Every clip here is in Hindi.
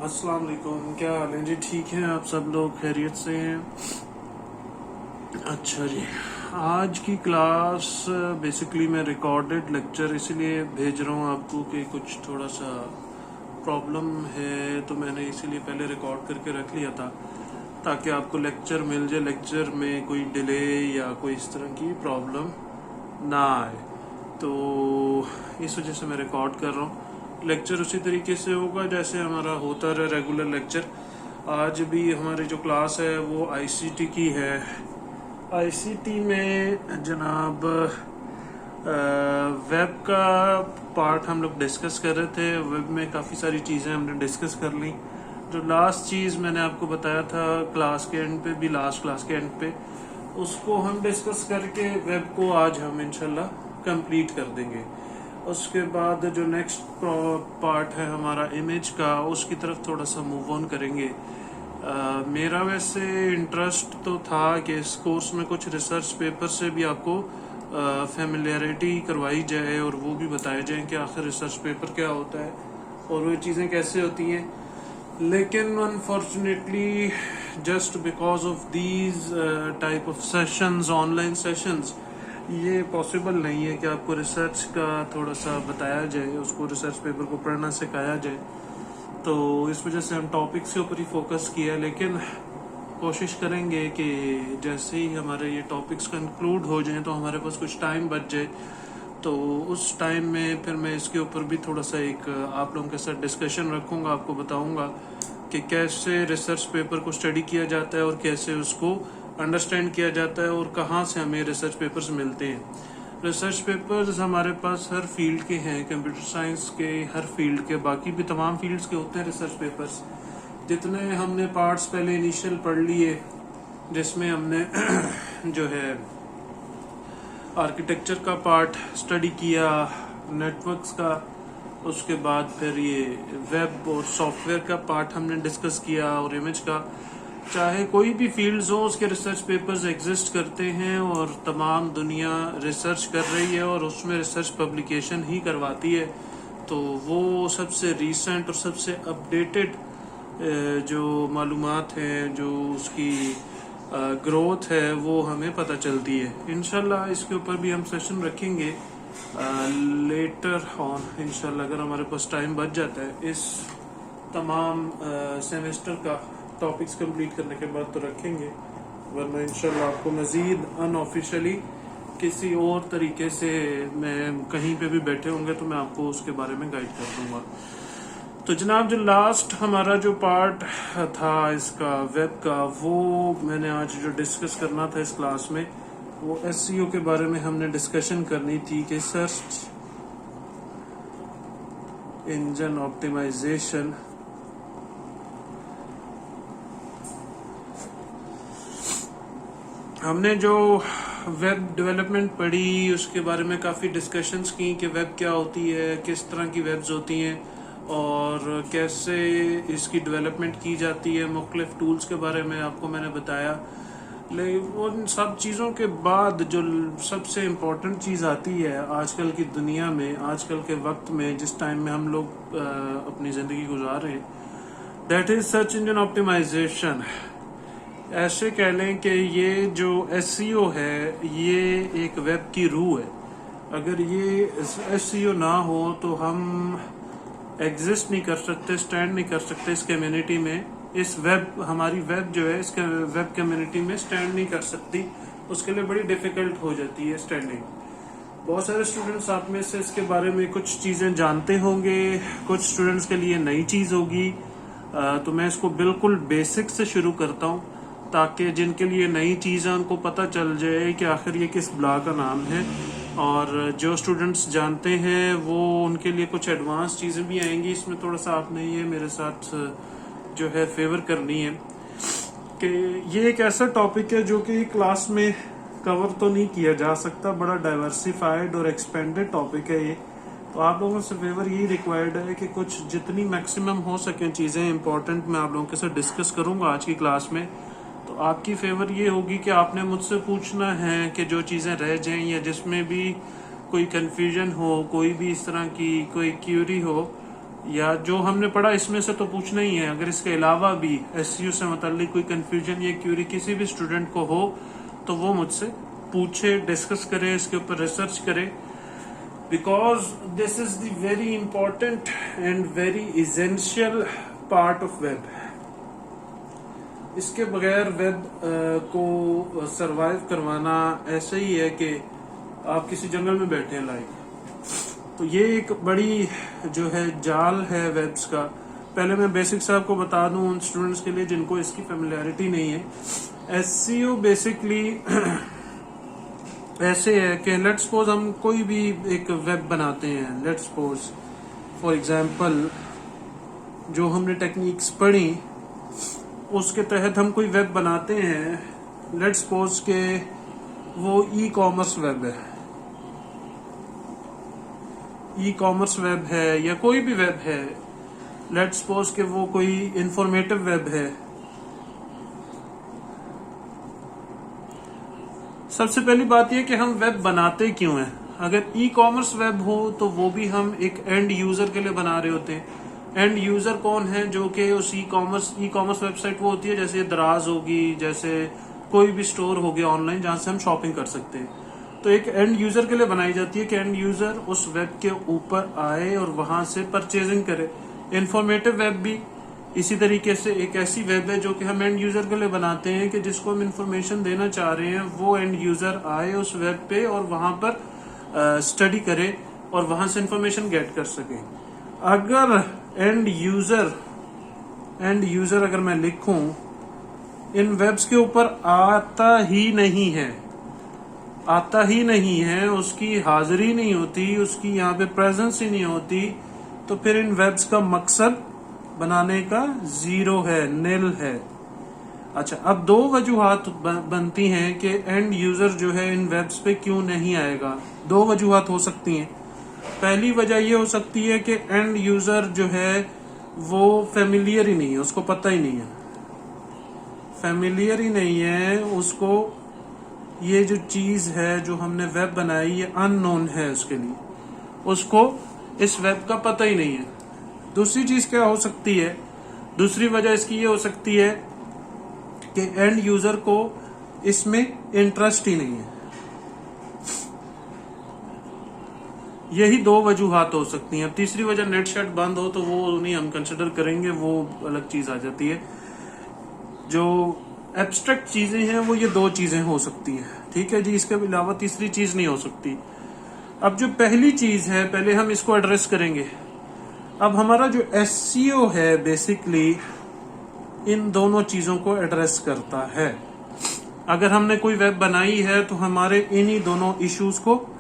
अस्सलाम वालेकुम, क्या हाल है जी? ठीक हैं आप सब लोग? खैरियत से हैं? अच्छा जी, आज की क्लास बेसिकली मैं रिकॉर्डेड लेक्चर इसलिए भेज रहा हूँ आपको कि कुछ थोड़ा सा प्रॉब्लम है, तो मैंने इसीलिए पहले रिकॉर्ड करके रख लिया था ताकि आपको लेक्चर मिल जाए, लेक्चर में कोई डिले या कोई इस तरह की प्रॉब्लम ना आए। तो इस वजह से मैं रिकॉर्ड कर रहा हूँ। लेक्चर उसी तरीके से होगा जैसे हमारा होता है रेगुलर लेक्चर। आज भी हमारी जो क्लास है वो आईसीटी की है। आईसीटी में जनाब वेब का पार्ट हम लोग डिस्कस कर रहे थे। वेब में काफ़ी सारी चीज़ें हमने डिस्कस कर ली। जो लास्ट चीज़ मैंने आपको बताया था क्लास के एंड पे भी, लास्ट क्लास के एंड पे, उसको हम डिस्कस करके वेब को आज हम इंशाल्लाह कंप्लीट कर देंगे। उसके बाद जो नेक्स्ट पार्ट है हमारा इमेज का, उसकी तरफ थोड़ा सा मूव ऑन करेंगे। मेरा वैसे इंटरेस्ट तो था कि इस कोर्स में कुछ रिसर्च पेपर से भी आपको फेमिलियरिटी करवाई जाए और वो भी बताया जाए कि आखिर रिसर्च पेपर क्या होता है और वो चीज़ें कैसे होती हैं। लेकिन unfortunately just because of these type of sessions, online sessions, ये पॉसिबल नहीं है कि आपको रिसर्च का थोड़ा सा बताया जाए, उसको रिसर्च पेपर को पढ़ना सिखाया जाए। तो इस वजह से हम टॉपिक्स के ऊपर ही फोकस किया, लेकिन कोशिश करेंगे कि जैसे ही हमारे ये टॉपिक्स कंक्लूड हो जाएं तो हमारे पास कुछ टाइम बच जाए, तो उस टाइम में फिर मैं इसके ऊपर भी थोड़ा सा एक आप लोगों के साथ डिस्कशन रखूंगा, आपको बताऊंगा कि कैसे रिसर्च पेपर को स्टडी किया जाता है और कैसे उसको अंडरस्टैंड किया जाता है और कहाँ से हमें रिसर्च पेपर्स मिलते हैं। रिसर्च पेपर्स हमारे पास हर फील्ड के हैं, कंप्यूटर साइंस के हर फील्ड के, बाकी भी तमाम फील्ड्स के होते हैं रिसर्च पेपर्स। जितने हमने पार्ट्स पहले इनिशियल पढ़ लिए, जिसमें हमने जो है आर्किटेक्चर का पार्ट स्टडी किया, नेटवर्क्स का, उसके बाद फिर ये वेब और सॉफ्टवेयर का पार्ट हमने डिस्कस किया और इमेज का। चाहे कोई भी फील्ड्स हो, उसके रिसर्च पेपर्स एग्जिस्ट करते हैं और तमाम दुनिया रिसर्च कर रही है और उसमें रिसर्च पब्लिकेशन ही करवाती है। तो वो सबसे रीसेंट और सबसे अपडेटेड जो मालूमात हैं, जो उसकी ग्रोथ है, वो हमें पता चलती है। इंशाल्लाह इसके ऊपर भी हम सेशन रखेंगे लेटर ऑन इंशाल्लाह, अगर हमारे पास टाइम बच जाता है। इस तमाम सेमेस्टर का टॉपिक्स कंप्लीट करने के बाद तो रखेंगे, वरना इंशाल्लाह आपको मज़ीद अनऑफिशियली किसी और तरीके से, मैं कहीं पे भी बैठे होंगे तो मैं आपको उसके बारे में गाइड कर दूंगा। तो जनाब, जो लास्ट हमारा जो पार्ट था इसका वेब का, वो मैंने आज जो डिस्कस करना था इस क्लास में, वो एसईओ के बारे में हमने डिस्कशन करनी थी कि सर्च इंजन ऑप्टिमाइजेशन। हमने जो वेब डेवलपमेंट पढ़ी उसके बारे में काफ़ी डिस्कशंस की कि वेब क्या होती है, किस तरह की वेब्स होती हैं और कैसे इसकी डेवलपमेंट की जाती है। मुख्तलिफ टूल्स के बारे में आपको मैंने बताया। लेकिन उन सब चीज़ों के बाद जो सबसे इम्पोर्टेंट चीज़ आती है आजकल की दुनिया में, आजकल के वक्त में, जिस टाइम में हम लोग अपनी ज़िंदगी गुजार रहे हैं, that is search engine optimisation. ऐसे कह लें कि ये जो एसईओ है ये एक वेब की रूह है। अगर ये एसईओ ना हो तो हम एग्जिस्ट नहीं कर सकते, स्टैंड नहीं कर सकते इस कम्युनिटी में। इस वेब, हमारी वेब जो है इसके वेब कम्युनिटी में स्टैंड नहीं कर सकती, उसके लिए बड़ी डिफिकल्ट हो जाती है स्टैंडिंग। बहुत सारे स्टूडेंट्स आप में से इसके बारे में कुछ चीज़ें जानते होंगे, कुछ स्टूडेंट्स के लिए नई चीज़ होगी। तो मैं इसको बिल्कुल बेसिक से शुरू करता हूँ ताकि जिनके लिए नई चीज़ है उनको पता चल जाए कि आखिर ये किस ब्लॉग का नाम है, और जो स्टूडेंट्स जानते हैं वो उनके लिए कुछ एडवांस चीज़ें भी आएंगी इसमें। थोड़ा सा आपने ये मेरे साथ जो है फेवर करनी है कि ये एक ऐसा टॉपिक है जो कि क्लास में कवर तो नहीं किया जा सकता, बड़ा डाइवर्सिफाइड और एक्सपेंडेड टॉपिक है ये। तो आप लोगों से फेवर यही रिक्वायर्ड है कि कुछ जितनी मैक्सिमम हो सके चीज़ें इंपॉर्टेंट मैं आप लोगों के साथ डिस्कस करूँगा आज की क्लास में। तो आपकी फेवर ये होगी कि आपने मुझसे पूछना है कि जो चीज़ें रह जाएं या जिसमें भी कोई कन्फ्यूजन हो, कोई भी इस तरह की कोई क्यूरी हो, या जो हमने पढ़ा इसमें से तो पूछना ही है। अगर इसके अलावा भी एसईओ से मुताल्लिक कोई कंफ्यूजन या क्यूरी किसी भी स्टूडेंट को हो तो वो मुझसे पूछे, डिस्कस करे, इसके ऊपर रिसर्च करे, because this is the very important and very essential part of web. इसके बगैर वेब को सरवाइव करवाना ऐसे ही है कि आप किसी जंगल में बैठे हैं लाइक। तो ये एक बड़ी जो है जाल है वेब्स का। पहले मैं बेसिक्स आपको बता दूं उन स्टूडेंट्स के लिए जिनको इसकी फेमिलियरिटी नहीं है। एसईओ बेसिकली ऐसे है कि लेट्स सपोज हम कोई भी एक वेब बनाते हैं। लेट्स सपोज फॉर एग्जांपल जो हमने टेक्निक्स पढ़ी उसके तहत हम कोई वेब बनाते हैं। लेट्स सपोज के वो ई कॉमर्स वेब है, ई कॉमर्स वेब है या कोई भी वेब है। लेट्स सपोज के वो कोई इंफॉर्मेटिव वेब है। सबसे पहली बात यह कि हम वेब बनाते क्यों हैं। अगर ई कॉमर्स वेब हो तो वो भी हम एक एंड यूजर के लिए बना रहे होते हैं। एंड यूजर कौन है? जो कि उस ई कॉमर्स वेबसाइट वो होती है जैसे दराज होगी, जैसे कोई भी स्टोर हो गया ऑनलाइन जहां से हम शॉपिंग कर सकते हैं। तो एक एंड यूजर के लिए बनाई जाती है कि एंड यूजर उस वेब के ऊपर आए और वहां से परचेजिंग करे। इंफॉर्मेटिव वेब भी इसी तरीके से एक ऐसी वेब है जो कि हम एंड यूजर के लिए बनाते हैं कि जिसको हम इंफॉर्मेशन देना चाह रहे हैं वो एंड यूजर आए उस वेब पे और वहां पर स्टडी करे और वहां से इंफॉर्मेशन गेट कर सके। अगर एंड यूजर अगर मैं लिखूं इन वेब्स के ऊपर आता ही नहीं है, उसकी हाजिरी नहीं होती, उसकी यहाँ पे प्रेजेंस ही नहीं होती, तो फिर इन वेब्स का मकसद बनाने का जीरो है, निल है। अच्छा, अब दो वजूहात बनती हैं कि एंड यूजर जो है इन वेब्स पे क्यों नहीं आएगा। दो वजूहात हो सकती हैं। पहली वजह ये हो सकती है कि एंड यूजर जो है वो फेमिलियर ही नहीं है, उसको पता ही नहीं है, फेमिलियर ही नहीं है उसको। ये जो चीज है जो हमने वेब बनाई ये अननोन है उसके लिए, उसको इस वेब का पता ही नहीं है। दूसरी चीज क्या हो सकती है? दूसरी वजह इसकी ये हो सकती है कि एंड यूजर को इसमें इंटरेस्ट ही नहीं है। यही दो वजूहात हो सकती हैं। तीसरी वजह नेट शेट बंद हो तो वो नहीं हम कंसिडर करेंगे, वो अलग चीज आ जाती है। जो एब्स्ट्रैक्ट चीजें हैं वो ये दो चीजें हो सकती हैं, ठीक है जी। इसके अलावा तीसरी चीज नहीं हो सकती। अब जो पहली चीज है पहले हम इसको एड्रेस करेंगे। अब हमारा जो एसईओ है बेसिकली इन दोनों चीजों को एड्रेस करता है। अगर हमने कोई वेब बनाई है तो हमारे इन्हीं दोनों इश्यूज को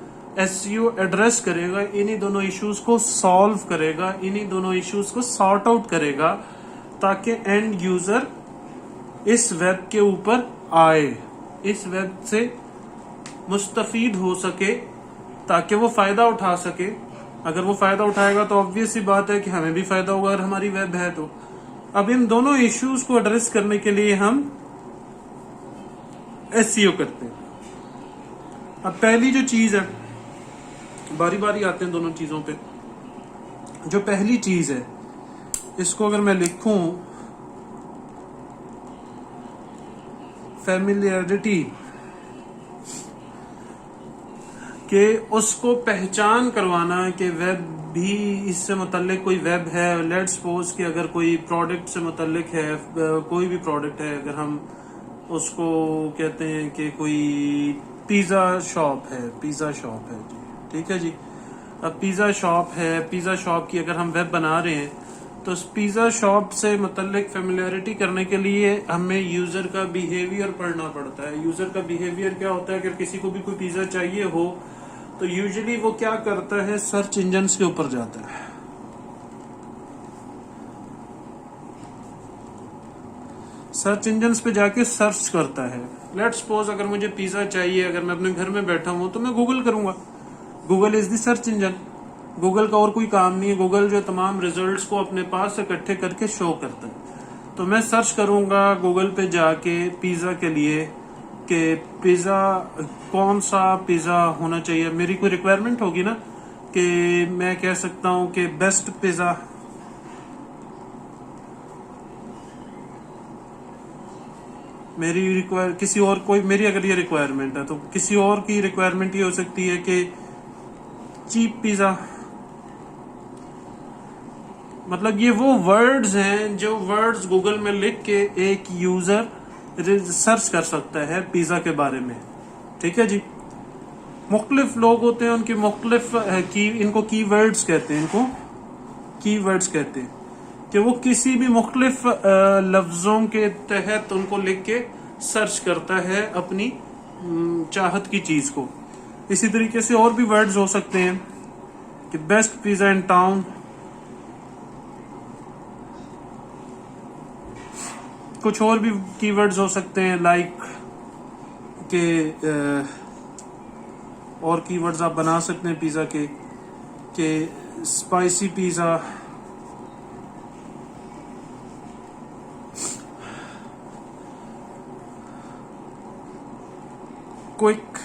एसईओ एड्रेस करेगा, इन्हीं दोनों इश्यूज को सॉल्व करेगा, इन्हीं दोनों इश्यूज को सॉर्ट आउट करेगा ताकि एंड यूजर इस वेब के ऊपर आए, इस वेब से मुस्तफीद हो सके, ताकि वो फायदा उठा सके। अगर वो फायदा उठाएगा तो ऑब्वियस सी बात है कि हमें भी फायदा होगा अगर हमारी वेब है तो। अब इन दोनों इश्यूज को एड्रेस करने के लिए हम एसईओ करते हैं। अब पहली जो चीज है, बारी बारी आते हैं दोनों चीजों पे। जो पहली चीज है इसको अगर मैं लिखूं फेमिलियरिटी, कि उसको पहचान करवाना कि वेब भी इससे मुतल्लिक कोई वेब है। लेट्स सपोज कि अगर कोई प्रोडक्ट से मुतल्लिक है, कोई भी प्रोडक्ट है, अगर हम उसको कहते हैं कि कोई पिज्जा शॉप है जी, ठीक है जी। अब पिज्जा शॉप है, पिज्जा शॉप की अगर हम वेब बना रहे हैं तो उस पिज्जा शॉप से मुतल्लिक फेमिलियरिटी करने के लिए हमें यूजर का बिहेवियर पढ़ना पड़ता है। यूजर का बिहेवियर क्या होता है? अगर किसी को भी कोई पिज्जा चाहिए हो तो यूजुअली वो क्या करता है? सर्च इंजन के ऊपर जाता है। सर्च इंजन पे जाके सर्च करता है। लेट्स सपोज अगर मुझे पिज्जा चाहिए, अगर मैं अपने घर में बैठा हूं तो मैं गूगल करूंगा। Google is the search engine. Google का और कोई काम नहीं है। गूगल जो तमाम रिजल्ट्स को अपने पास इकट्ठे करके शो करता है। तो मैं सर्च करूंगा गूगल पे जाके पिज्जा के लिए कि पिज्जा कौन सा पिज्जा होना चाहिए। मेरी कोई रिक्वायरमेंट होगी ना कि मैं कह सकता हूं कि बेस्ट पिज्जा किसी और कोई मेरी अगर ये रिक्वायरमेंट है तो किसी और की रिक्वायरमेंट ये हो सकती है कि चीप पिज़्ज़ा। मतलब ये वो वर्ड्स हैं जो वर्ड्स गूगल में लिख के एक यूजर सर्च कर सकता है पिज़्ज़ा के बारे में। ठीक है जी। मुख्तलिफ लोग होते हैं, उनकी मुख्तलिफ इनको कीवर्ड्स कहते हैं, इनको कीवर्ड्स कहते हैं कि वो किसी भी मुख्तलिफ लफ्जों के तहत उनको लिख के सर्च करता है अपनी चाहत की चीज को। इसी तरीके से और भी वर्ड्स हो सकते हैं कि बेस्ट पिज़्ज़ा इन टाउन, कुछ और भी कीवर्ड्स हो सकते हैं लाइक के और कीवर्ड्स आप बना सकते हैं पिज़्ज़ा के spicy pizza, quick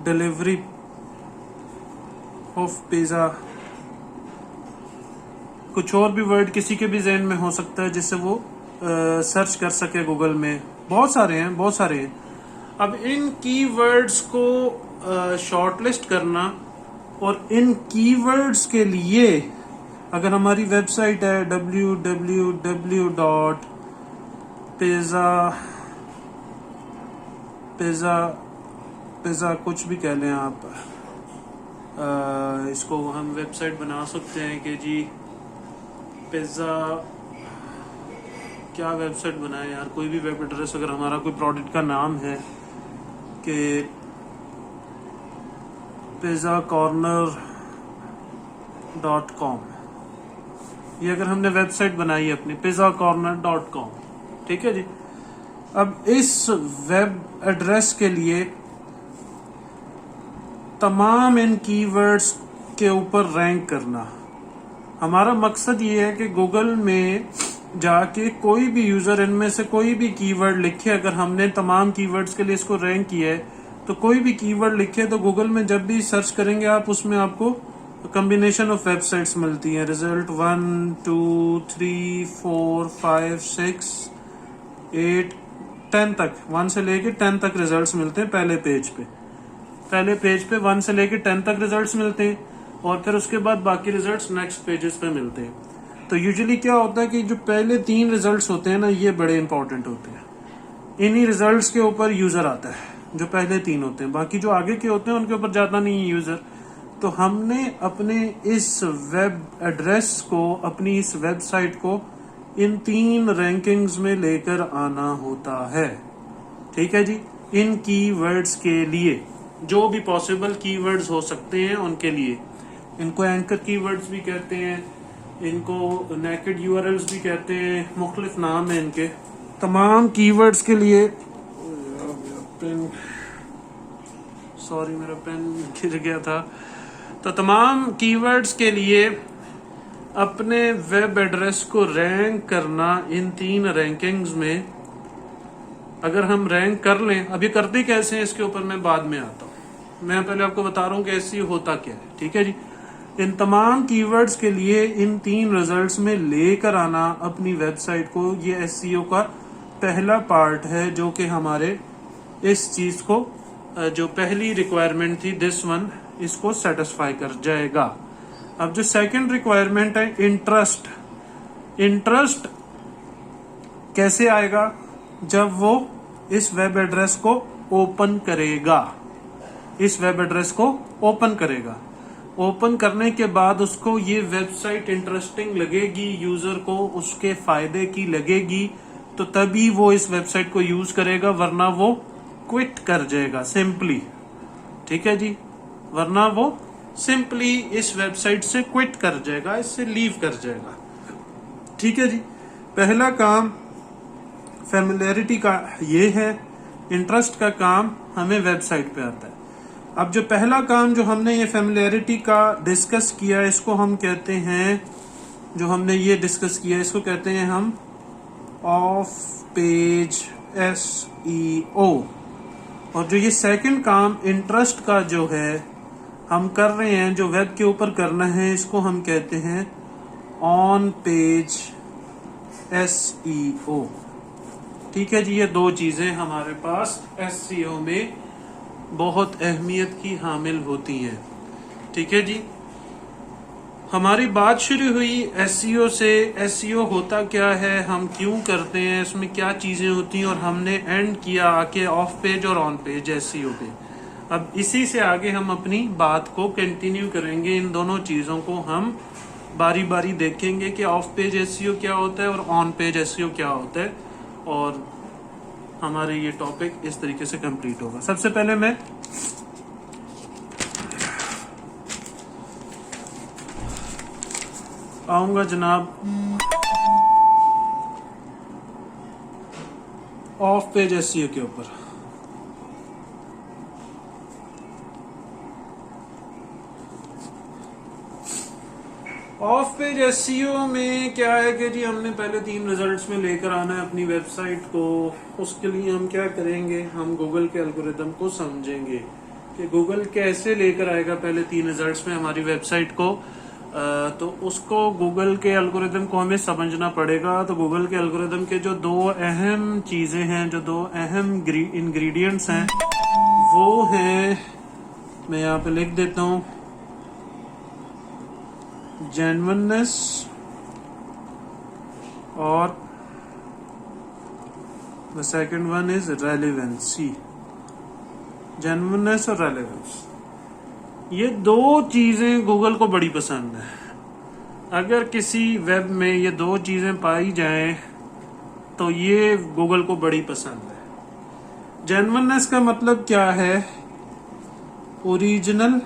delivery of pizza, कुछ और भी वर्ड किसी के भी जहन में हो सकता है जिससे वो सर्च कर सके गूगल में। बहुत सारे हैं। अब इन कीवर्ड्स को शॉर्टलिस्ट करना और इन कीवर्ड्स के लिए अगर हमारी वेबसाइट है www.pizza कुछ भी कह लें आप, इसको हम वेबसाइट बना सकते हैं कि जी पिज़्ज़ा, क्या वेबसाइट बनाए यार, कोई भी वेब एड्रेस अगर हमारा कोई प्रोडक्ट का नाम है कि pizzacorner.com, ये अगर हमने वेबसाइट बनाई है अपनी pizzacorner.com। ठीक है जी। अब इस वेब एड्रेस के लिए तमाम इन कीवर्ड्स के ऊपर रैंक करना, हमारा मकसद ये है कि गूगल में जाके कोई भी यूजर इनमें से कोई भी कीवर्ड लिखे, अगर हमने तमाम कीवर्ड्स के लिए इसको रैंक किया है तो कोई भी कीवर्ड लिखे तो गूगल में जब भी सर्च करेंगे आप उसमें आपको कॉम्बिनेशन ऑफ वेबसाइट्स मिलती हैं। रिजल्ट 1 2 3 4 5 6 8 10 तक, 1 से लेके 10 तक रिजल्ट्स मिलते हैं पहले पेज पे 1 से लेके 10 तक रिजल्ट्स मिलते हैं और फिर उसके बाद बाकी रिजल्ट्स नेक्स्ट पेजेस पे मिलते हैं। तो यूजुअली क्या होता है कि जो पहले 3 रिजल्ट्स होते हैं ना, ये बड़े इंपॉर्टेंट होते हैं। इन्हीं रिजल्ट्स के ऊपर यूजर आता है, जो पहले 3 होते हैं, बाकी जो आगे के होते हैं उनके ऊपर जाता नहीं है यूजर। तो हमने अपने इस वेब एड्रेस को, अपनी इस वेबसाइट को इन 3 रैंकिंग्स में लेकर आना होता है। ठीक है जी। इन कीवर्ड्स के लिए जो भी पॉसिबल कीवर्ड्स हो सकते हैं उनके लिए, इनको एंकर कीवर्ड्स भी कहते हैं, इनको नेकेड यूआरएल्स भी कहते हैं, मुख्तलिफ नाम है इनके। तमाम कीवर्ड्स के लिए मेरा पेन गिर गया था। तो तमाम कीवर्ड्स के लिए अपने वेब एड्रेस को रैंक करना इन 3 रैंकिंग्स में, अगर हम रैंक कर लें, अभी करते कैसे हैं इसके ऊपर मैं बाद में आता हूँ, मैं पहले आपको बता रहा हूँ कि ऐसी होता क्या है। ठीक है जी। इन तमाम कीवर्ड्स के लिए इन 3 रिजल्ट्स में लेकर आना अपनी वेबसाइट को, ये एसईओ का पहला पार्ट है जो कि हमारे इस चीज को, जो पहली रिक्वायरमेंट थी दिस वन, इसको सेटिस्फाई कर जाएगा। अब जो सेकंड रिक्वायरमेंट है इंटरेस्ट कैसे आएगा? जब वो इस वेब एड्रेस को ओपन करेगा, ओपन करने के बाद उसको ये वेबसाइट इंटरेस्टिंग लगेगी, यूजर को उसके फायदे की लगेगी, तो तभी वो इस वेबसाइट को यूज करेगा, वरना वो क्विट कर जाएगा सिंपली। ठीक है जी। वरना वो सिंपली इस वेबसाइट से क्विट कर जाएगा, इससे लीव कर जाएगा। ठीक है जी। पहला काम फैमिलियरिटी का ये है, इंटरेस्ट का काम हमें वेबसाइट पे आता है। अब जो पहला काम जो हमने ये फैमिलियरिटी का डिस्कस किया, इसको हम कहते हैं, जो हमने ये डिस्कस किया इसको कहते हैं हम ऑफ पेज एसईओ। और जो ये सेकंड काम इंटरेस्ट का जो है हम कर रहे हैं, जो वेब के ऊपर करना है, इसको हम कहते हैं ऑन पेज एसईओ। ठीक ठीक है जी, ये दो चीजें हमारे पास एसईओ में बहुत अहमियत की हामिल होती हैं। ठीक है जी, हमारी बात शुरू हुई एसईओ से। एसईओ होता क्या है, हम क्यों करते हैं, इसमें क्या चीजें होती हैं, और हमने एंड किया आके ऑफ पेज और ऑन पेज एसईओ पे। अब इसी से आगे हम अपनी बात को कंटिन्यू करेंगे। इन दोनों चीजों को हम बारी बारी देखेंगे कि ऑफ पेज एसईओ क्या होता है और ऑन पेज एसईओ क्या होता है, और हमारे ये टॉपिक इस तरीके से कंप्लीट होगा। सबसे पहले मैं आऊंगा जनाब ऑफ पेज एसईओ के ऊपर। ऑफ पेज एसईओ में क्या है कि जी हमने पहले 3 रिजल्ट्स में लेकर आना है अपनी वेबसाइट को। उसके लिए हम क्या करेंगे, हम गूगल के एल्गोरिदम को समझेंगे कि गूगल कैसे लेकर आएगा पहले 3 रिजल्ट्स में हमारी वेबसाइट को। तो उसको गूगल के एल्गोरिदम को हमें समझना पड़ेगा। तो गूगल के एल्गोरिदम के जो 2 अहम चीजें हैं, जो 2 अहम इंग्रेडिएंट्स हैं, वो हैं, मैं यहाँ पे लिख देता हूँ, जेन्युइननेस और the second one is relevancy. Genuineness और रेलेवेंस, ये 2 चीजें गूगल को बड़ी पसंद है। अगर किसी वेब में ये 2 चीजें पाई जाएं तो ये गूगल को बड़ी पसंद है। जेन्युइननेस का मतलब क्या है, ओरिजिनल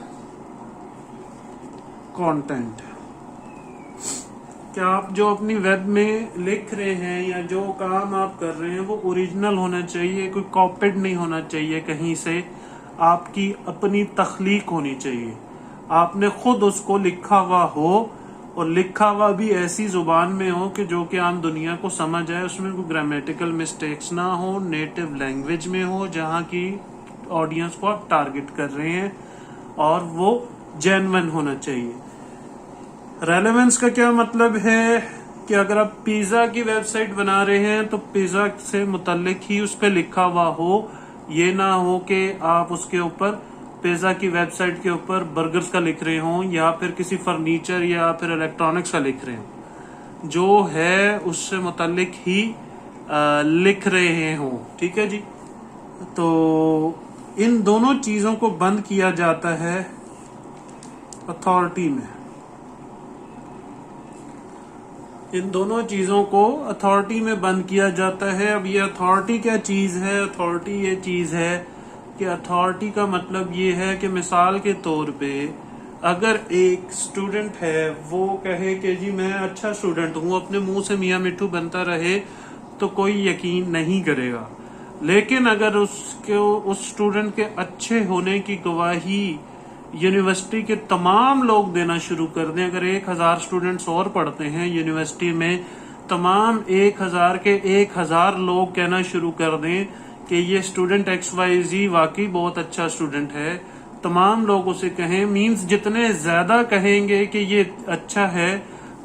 कंटेंट। क्या आप जो अपनी वेब में लिख रहे हैं या जो काम आप कर रहे हैं वो ओरिजिनल होना चाहिए, कोई कॉपीड नहीं होना चाहिए कहीं से, आपकी अपनी तख्लीक होनी चाहिए, आपने खुद उसको लिखा हुआ हो, और लिखा हुआ भी ऐसी जुबान में हो कि जो कि आम दुनिया को समझ आए, उसमें कोई ग्रामेटिकल मिस्टेक्स ना हो, नेटिव लैंग्वेज में हो जहाँ की ऑडियंस को आप टारगेट कर रहे हैं, और वो जेन्युइन होना चाहिए। रेलेवेंस का क्या मतलब है कि अगर आप पिज्जा की वेबसाइट बना रहे हैं तो पिज्जा से मुतल्लिक ही उस पर लिखा हुआ हो, ये ना हो कि आप उसके ऊपर पिज्जा की वेबसाइट के ऊपर बर्गर्स का लिख रहे हो या फिर किसी फर्नीचर या फिर इलेक्ट्रॉनिक्स का लिख रहे हो, जो है उससे मुतल्लिक ही लिख रहे हो। ठीक है जी, तो इन दोनों चीजों को बंद किया जाता है अथॉरिटी में। इन दोनों चीजों को अथॉरिटी में बंद किया जाता है। अब ये अथॉरिटी क्या चीज है, अथॉरिटी ये चीज है कि अथॉरिटी का मतलब ये है कि मिसाल के तौर पे अगर एक स्टूडेंट है वो कहे कि जी मैं अच्छा स्टूडेंट हूँ, अपने मुंह से मियाँ मिट्ठू बनता रहे, तो कोई यकीन नहीं करेगा। लेकिन अगर उसको उस स्टूडेंट के अच्छे होने की गवाही यूनिवर्सिटी के तमाम लोग देना शुरू कर दें, अगर 1000 स्टूडेंट्स और पढ़ते हैं यूनिवर्सिटी में, तमाम 1000 के 1000 लोग कहना शुरू कर दें कि ये स्टूडेंट XYZ वाकई बहुत अच्छा स्टूडेंट है, तमाम लोग उसे कहें, मींस जितने ज्यादा कहेंगे कि ये अच्छा है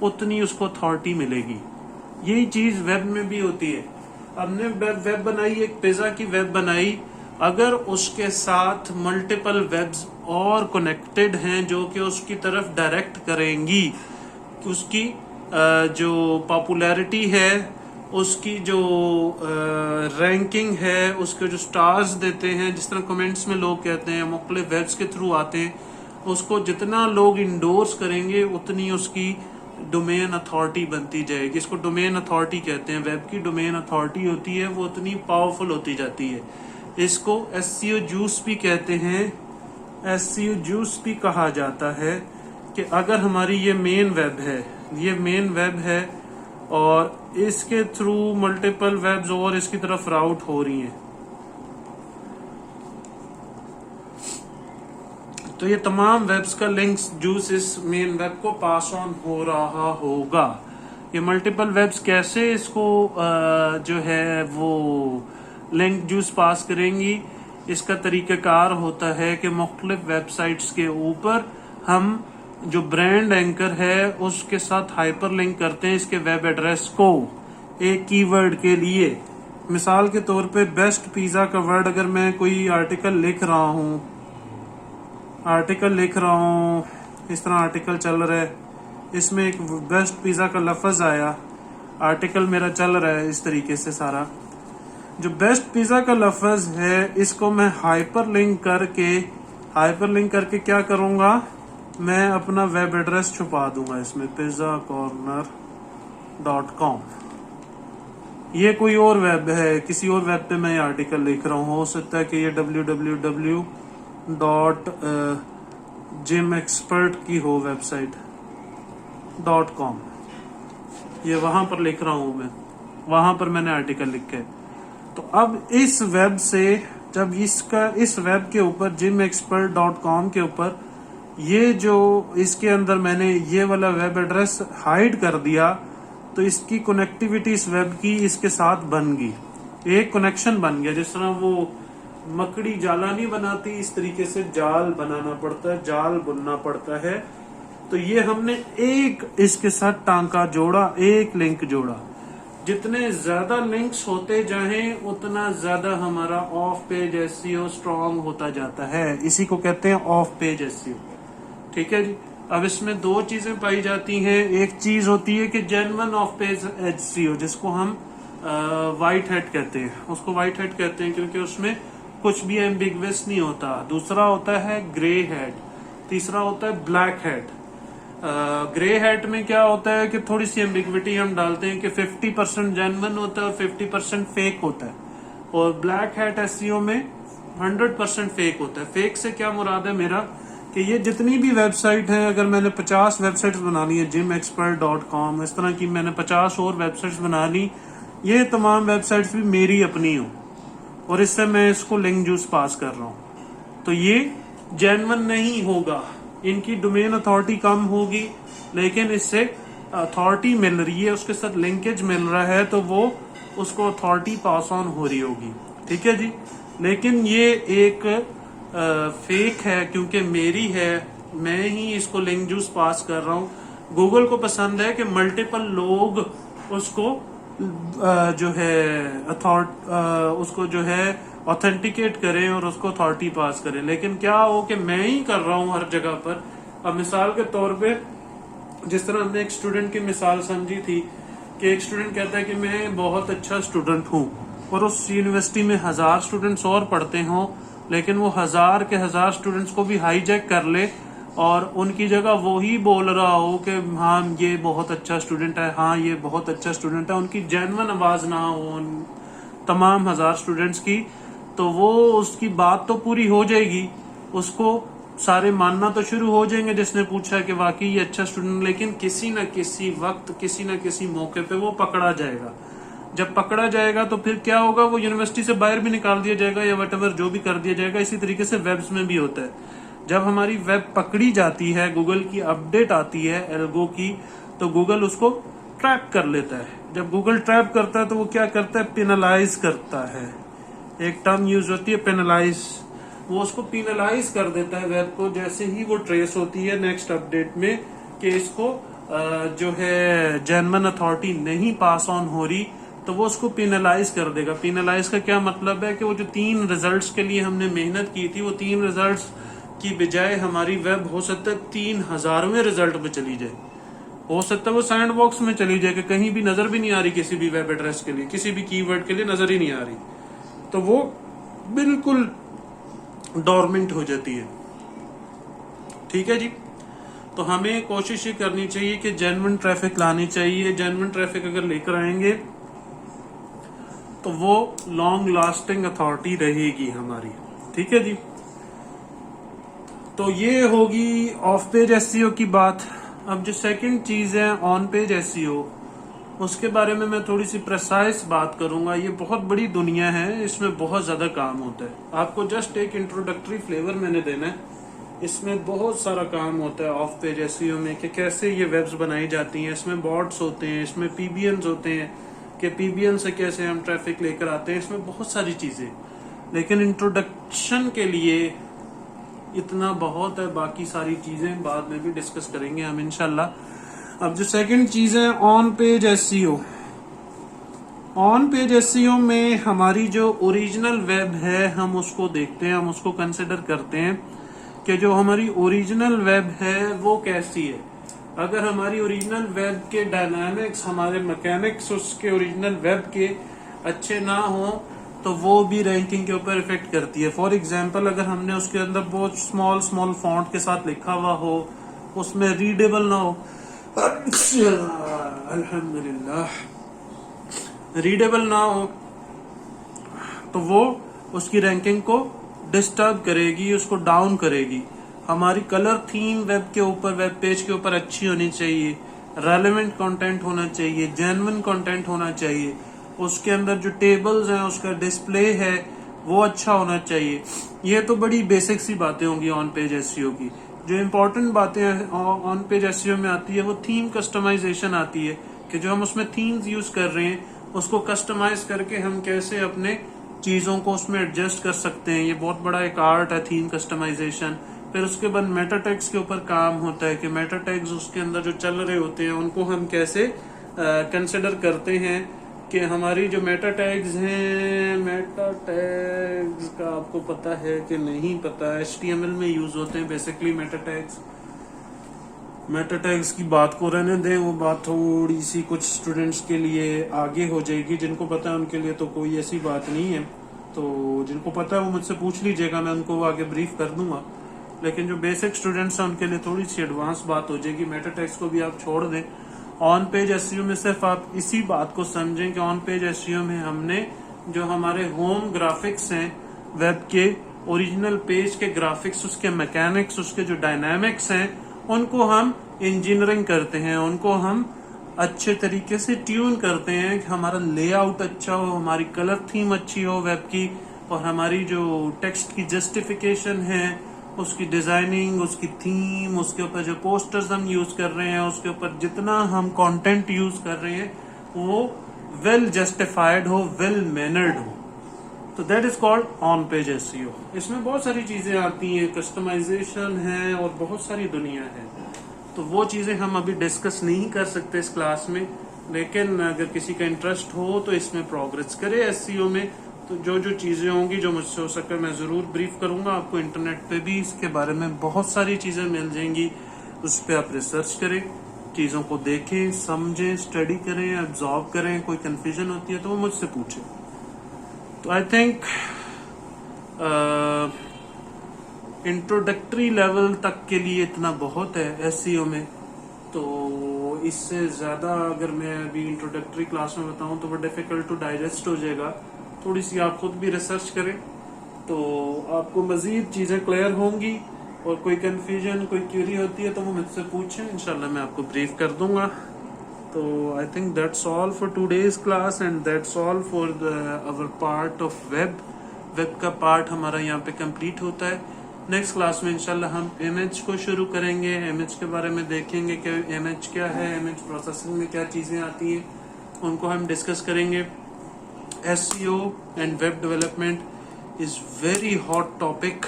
उतनी उसको अथॉरिटी मिलेगी। यही चीज वेब में भी होती है। हमने वेब बनाई, एक पिज्जा की वेब बनाई, अगर उसके साथ मल्टीपल वेब्स और कनेक्टेड हैं जो कि उसकी तरफ डायरेक्ट करेंगी, उसकी जो पॉपुलैरिटी है, उसकी जो रैंकिंग है, उसके जो स्टार्स देते हैं, जिस तरह कमेंट्स में लोग कहते हैं, मुख्तलिफ वेब्स के थ्रू आते हैं, उसको जितना लोग इंडोर्स करेंगे उतनी उसकी डोमेन अथॉरिटी बनती जाएगी। इसको डोमेन अथॉरिटी कहते हैं। वेब की डोमेन अथॉरिटी होती है, वो उतनी पावरफुल होती जाती है। इसको एसईओ जूस भी कहते हैं। एसईओ जूस भी कहा जाता है कि अगर हमारी ये मेन वेब है, ये मेन वेब है और इसके थ्रू मल्टीपल वेब्स और इसकी तरफ राउट हो रही हैं, तो ये तमाम वेब्स का लिंक्स जूस इस मेन वेब को पास ऑन हो रहा होगा। ये मल्टीपल वेब्स कैसे इसको जो है वो लिंक जूस पास करेंगी, इसका तरीकाकार होता है कि मुख्तलिफ वेबसाइट्स के ऊपर हम जो ब्रांड एंकर है उसके साथ हाइपर लिंक करते हैं इसके वेब एड्रेस को एक कीवर्ड के लिए। मिसाल के तौर पे बेस्ट पिज़्ज़ा का वर्ड अगर मैं कोई आर्टिकल लिख रहा हूँ, इस तरह आर्टिकल चल रहा है, इसमें एक बेस्ट पिज़्ज़ा का लफ्ज़ आया, आर्टिकल मेरा चल रहा है इस तरीके से सारा। जो बेस्ट पिज़्ज़ा का लफ्ज़ है इसको मैं हाइपरलिंक करके क्या करूँगा, मैं अपना वेब एड्रेस छुपा दूंगा इसमें, pizzacorner.com। ये कोई और वेब है, किसी और वेब पे मैं ये आर्टिकल लिख रहा हूँ, हो सकता है कि ये www.gymexpert की हो वेबसाइट .com, ये वहां पर लिख रहा हूँ मैं, वहां पर मैंने आर्टिकल लिखा है। तो अब इस वेब से जब इस वेब के ऊपर gymexpert.com के ऊपर ये जो इसके अंदर मैंने ये वाला वेब एड्रेस हाइड कर दिया, तो इसकी कनेक्टिविटी इस वेब की इसके साथ बन गई, एक कनेक्शन बन गया। जिस तरह वो मकड़ी जाला नहीं बनाती, इस तरीके से जाल बनाना पड़ता है, जाल बुनना पड़ता है। तो ये हमने एक इसके साथ टांका जोड़ा, एक लिंक जोड़ा। जितने ज्यादा लिंक्स होते जाएं उतना ज्यादा हमारा ऑफ पेज एसईओ स्ट्रांग होता जाता है। इसी को कहते हैं ऑफ पेज एसईओ। ठीक है जी। अब इसमें दो चीजें पाई जाती हैं। एक चीज होती है कि जेन्युइन ऑफ पेज एसईओ, जिसको हम वाइट हैट कहते हैं, उसको वाइट हैट कहते हैं क्योंकि उसमें कुछ भी एम्बिगुअस नहीं होता। दूसरा होता है ग्रे हैट, तीसरा होता है ब्लैक हैट। ग्रे हैट में क्या होता है कि थोड़ी सी एम्बिग्विटी हम डालते हैं कि 50% जेन्युइन होता है और 50% फेक होता है, और ब्लैक हैट एसईओ में 100% फेक होता है। फेक से क्या मुराद है मेरा कि ये जितनी भी वेबसाइट है, अगर मैंने 50 वेबसाइट्स बनानी है gymexpert.com, इस तरह की मैंने 50 और वेबसाइट्स बना ली, ये तमाम वेबसाइट्स भी मेरी अपनी हो और इससे मैं इसको लिंक जूस पास कर रहा हूँ, तो ये जेन्युइन नहीं होगा। इनकी डोमेन अथॉरिटी कम होगी, लेकिन इससे अथॉरिटी मिल रही है, उसके साथ लिंकेज मिल रहा है, तो वो उसको अथॉरिटी पास ऑन हो रही होगी। ठीक है जी। लेकिन ये एक फेक है क्योंकि मेरी है, मैं ही इसको लिंक जूस पास कर रहा हूँ। गूगल को पसंद है कि मल्टीपल लोग उसको जो है उसको जो है ऑथेंटिकेट करें और उसको अथॉरिटी पास करें। लेकिन क्या हो कि मैं ही कर रहा हूं हर जगह पर। अब मिसाल के तौर पे जिस तरह हमने एक स्टूडेंट की मिसाल समझी थी कि एक स्टूडेंट कहता है कि मैं बहुत अच्छा स्टूडेंट हूं और उस यूनिवर्सिटी में 1000 स्टूडेंट्स और पढ़ते हों, लेकिन वो 1000 के 1000 स्टूडेंट्स को भी हाईजैक कर ले और उनकी जगह वो ही बोल रहा हो कि हाँ ये बहुत अच्छा स्टूडेंट है, हाँ ये बहुत अच्छा स्टूडेंट है, उनकी जेन्युइन आवाज ना हो उन तमाम 1000 स्टूडेंट्स की, तो वो उसकी बात तो पूरी हो जाएगी, उसको सारे मानना तो शुरू हो जाएंगे जिसने पूछा कि वाकई ये अच्छा स्टूडेंट, लेकिन किसी न किसी वक्त किसी न किसी मौके पे वो पकड़ा जाएगा। जब पकड़ा जाएगा तो फिर क्या होगा, वो यूनिवर्सिटी से बाहर भी निकाल दिया जाएगा या वटएवर जो भी कर दिया जाएगा। इसी तरीके से वेब्स में भी होता है। जब हमारी वेब पकड़ी जाती है, गूगल की अपडेट आती है एल्गो की, तो गूगल उसको ट्रैप कर लेता है। जब गूगल ट्रैप करता है तो वो क्या करता है, पेनलाइज करता है। एक टर्म यूज होती है पेनलाइज, वो उसको पेनलाइज कर देता है वेब को जैसे ही वो ट्रेस होती है नेक्स्ट अपडेट में कि इसको जो है जेन्युइन अथॉरिटी नहीं पास ऑन हो रही, तो वो उसको पेनलाइज कर देगा। पेनलाइज का क्या मतलब है कि वो जो 3 रिजल्ट्स के लिए हमने मेहनत की थी, वो 3 रिजल्ट्स की बजाय हमारी वेब हो सकता है 3000वें रिजल्ट पे चली जाए, हो सकता है वो सैंड बॉक्स में चली जाए कि कहीं भी नजर भी नहीं आ रही, किसी भी वेब एड्रेस के लिए, किसी भी कीवर्ड के लिए नजर ही नहीं आ रही, तो वो बिल्कुल डोरमेंट हो जाती है। ठीक है जी। तो हमें कोशिश ये करनी चाहिए कि जेन्युइन ट्रैफिक लानी चाहिए। जेन्युइन ट्रैफिक अगर लेकर आएंगे तो वो लॉन्ग लास्टिंग अथॉरिटी रहेगी हमारी। ठीक है जी। तो ये होगी ऑफ पेज एसईओ की बात। अब जो सेकंड चीज है ऑन पेज एसईओ, उसके बारे में मैं थोड़ी सी प्रेसाइज बात करूंगा। ये बहुत बड़ी दुनिया है, इसमें बहुत ज्यादा काम होता है। आपको जस्ट एक इंट्रोडक्टरी फ्लेवर मैंने देना है, इसमें बहुत सारा काम होता है ऑफ पेज एसईओ में कि कैसे ये वेब्स बनाई जाती हैं। इसमें बॉट्स होते हैं, इसमें पीबीएन्स होते हैं कि पीबीएन से कैसे हम ट्रैफिक लेकर आते हैं, इसमें बहुत सारी चीजें। लेकिन इंट्रोडक्शन के लिए इतना बहुत है, बाकी सारी चीजें बाद में भी डिस्कस करेंगे हम इंशाल्लाह। अब जो सेकंड चीज है on page SEO, on page SEO में हमारी जो ओरिजिनल वेब है हम उसको देखते हैं, हम उसको कंसिडर करते हैं कि जो हमारी ओरिजिनल वेब है वो कैसी है। अगर हमारी ओरिजिनल वेब के डायनामिक्स, हमारे मैकेनिक्स उसके ओरिजिनल वेब के अच्छे ना हो तो वो भी रैंकिंग के ऊपर इफेक्ट करती है। फॉर एग्जांपल, अगर हमने उसके अंदर बहुत स्मॉल स्मॉल फॉन्ट के साथ लिखा हुआ हो, उसमें रीडेबल ना हो, अल्हम्दुलिल्लाह, रीडेबल ना हो तो वो उसकी रैंकिंग को डिस्टर्ब करेगी, उसको डाउन करेगी। हमारी कलर थीम वेब के ऊपर, वेब पेज के ऊपर अच्छी होनी चाहिए, रेलेवेंट कंटेंट होना चाहिए, जेन्युइन कंटेंट होना चाहिए, उसके अंदर जो टेबल्स हैं उसका डिस्प्ले है वो अच्छा होना चाहिए। ये तो बड़ी बेसिक सी बातें होंगी ऑन पेज एसईओ की। जो इम्पोर्टेंट बातें ऑन पेज एसईओ में आती है वो थीम कस्टमाइजेशन आती है, कि जो हम उसमें थीम्स यूज कर रहे हैं उसको कस्टमाइज करके हम कैसे अपने चीजों को उसमें एडजस्ट कर सकते हैं। ये बहुत बड़ा एक आर्ट है, थीम कस्टमाइजेशन। फिर उसके बाद मेटा टैग्स के ऊपर काम होता है कि मेटा टैग्स उसके अंदर जो चल रहे होते हैं उनको हम कैसे कंसिडर करते हैं, कि हमारी जो मेटा टैग्स हैं, मेटा टैग्स का आपको पता है कि नहीं पता, HTML में यूज होते हैं basically Meta tags. Meta tags की बात को रहने दें, वो बात थोड़ी सी कुछ स्टूडेंट्स के लिए आगे हो जाएगी। जिनको पता है उनके लिए तो कोई ऐसी बात नहीं है, तो जिनको पता है वो मुझसे पूछ लीजिएगा, मैं उनको आगे ब्रीफ कर दूंगा। लेकिन जो बेसिक स्टूडेंट्स हैं उनके लिए थोड़ी सी एडवांस बात हो जाएगी। मेटा टैग्स को भी आप छोड़ दें। ऑन पेज एसईओ में सिर्फ आप इसी बात को समझें कि ऑन पेज एसईओ में हमने जो हमारे होम ग्राफिक्स हैं वेब के, ओरिजिनल पेज के ग्राफिक्स, उसके मैकेनिक्स, उसके जो डायनामिक्स हैं, उनको हम इंजीनियरिंग करते हैं, उनको हम अच्छे तरीके से ट्यून करते हैं कि हमारा लेआउट अच्छा हो, हमारी कलर थीम अच्छी हो वेब की, और हमारी जो टेक्स्ट की जस्टिफिकेशन है, उसकी डिजाइनिंग, उसकी थीम, उसके ऊपर जो पोस्टर्स हम यूज कर रहे हैं, उसके ऊपर जितना हम कंटेंट यूज कर रहे हैं वो वेल जस्टिफाइड हो, वेल मैनर्ड हो। तो that is called on page SEO. इसमें बहुत सारी चीजें आती हैं, कस्टमाइजेशन है और बहुत सारी दुनिया है। तो वो चीजें हम अभी डिस्कस नहीं कर सकते इस क्लास में, लेकिन अगर किसी का इंटरेस्ट हो तो इसमें प्रोग्रेस करे एसईओ में। तो जो जो चीजें होंगी जो मुझसे हो सके मैं जरूर ब्रीफ करूंगा आपको। इंटरनेट पे भी इसके बारे में बहुत सारी चीजें मिल जाएंगी, उस पर आप रिसर्च करें, चीजों को देखें, समझें, स्टडी करें, एब्जॉर्व करें। कोई कंफ्यूजन होती है तो वो मुझसे पूछें। तो आई थिंक इंट्रोडक्टरी लेवल तक के लिए इतना बहुत है एसईओ में। तो इससे ज्यादा अगर मैं अभी इंट्रोडक्टरी क्लास में बताऊं तो वो डिफिकल्ट टू डाइजेस्ट हो जाएगा। थोड़ी सी आप खुद भी रिसर्च करें तो आपको मजीद चीजें क्लियर होंगी। और कोई कंफ्यूजन, कोई क्यूरी होती है तो वो मुझसे पूछें, इंशाल्लाह मैं आपको ब्रीफ कर दूंगा। तो I think that's all for today's class and that's all for our part of web. Web का पार्ट हमारा यहाँ पे कंप्लीट होता है। नेक्स्ट क्लास में इंशाल्लाह हम इमेज को शुरू करेंगे, इमेज के बारे में देखेंगे कि इमेज क्या है, इमेज प्रोसेसिंग में क्या चीजें आती हैं, उनको हम डिस्कस करेंगे। SEO and web development is very hot topic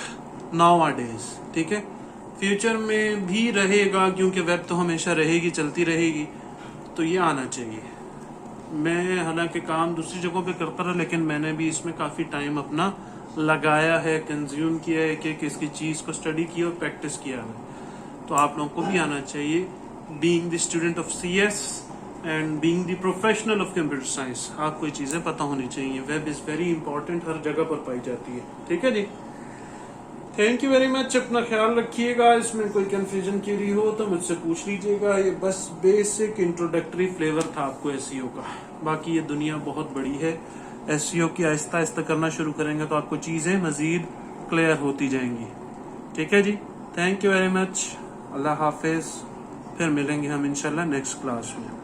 nowadays, ठीक है। फ्यूचर में भी रहेगा क्योंकि वेब तो हमेशा रहेगी, चलती रहेगी, तो ये आना चाहिए। मैं हालांकि काम दूसरी जगहों पे करता रहा, लेकिन मैंने भी इसमें काफ़ी टाइम अपना लगाया है, कंज्यूम किया है, कि किसी चीज़ को स्टडी किया और प्रैक्टिस किया है। तो आप लोगों को भी आना चाहिए। Being the student of CS and being the professional of computer science, आपको ये चीज़ें पता होनी चाहिए। वेब इज़ वेरी इंपॉर्टेंट, हर जगह पर पाई जाती है। ठीक है जी, थैंक यू वेरी मच। अपना ख्याल रखिएगा। इसमें कोई कंफ्यूजन की रही हो तो मुझसे पूछ लीजिएगा। ये बस बेसिक इंट्रोडक्टरी फ्लेवर था आपको SEO का। बाकी ये दुनिया बहुत बड़ी है। SEO की आहिस्ता आहिस्ता करना शुरू करेंगे तो आपको चीज़ें मजीद क्लियर होती जाएंगी। ठीक है जी, थैंक यू वेरी मच। अल्लाह हाफिज। फिर मिलेंगे हम इंशाल्लाह नेक्स्ट क्लास में।